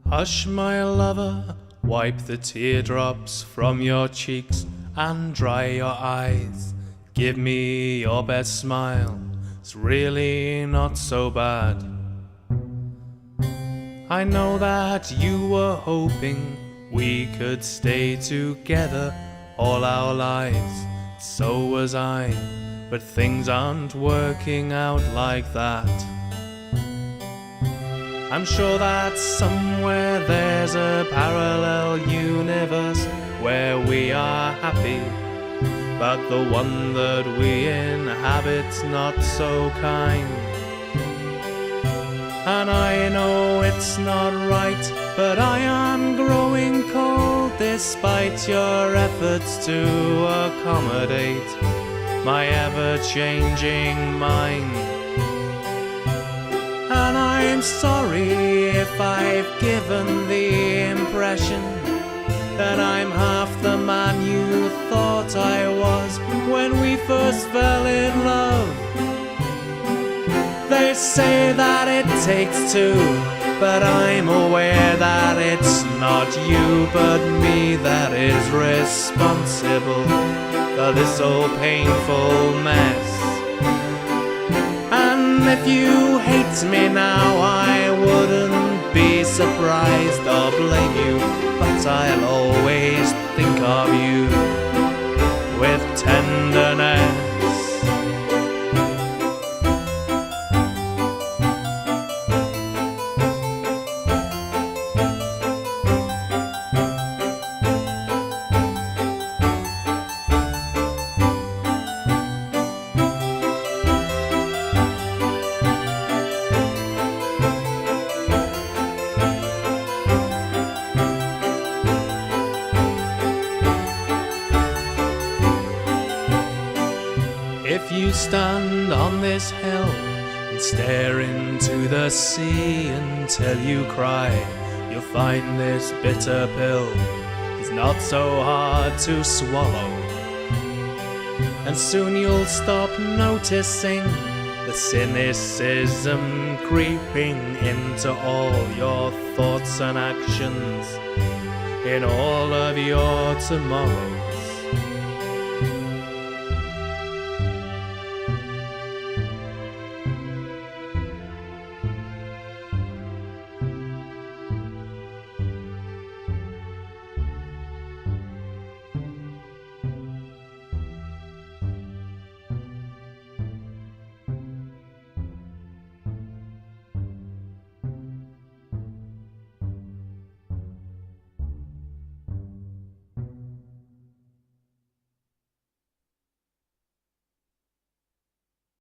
Hush, my lover, wipe the teardrops from your cheeks and dry your eyes. Give me your best smile, it's really not so bad. I know that you were hoping we could stay together all our lives. So was I, but things aren't working out like that. I'm sure that somewhere there's a parallel universe where we are happy, but the one that we inhabit's not so kind. And I know it's not right, but I am growing cold despite your efforts to accommodate my ever-changing mind. And I'm sorry if I've given the impression that I'm half the man you thought I was when we first fell in love. They say that it takes two, but I'm aware that it's not you but me that is responsible for this old painful mess. And if you hate me now, I wouldn't be surprised or blame you, but I'll always think of you with tenderness. If you stand on this hill and stare into the sea until you cry, you'll find this bitter pill is not so hard to swallow. And soon you'll stop noticing the cynicism creeping into all your thoughts and actions in all of your tomorrow.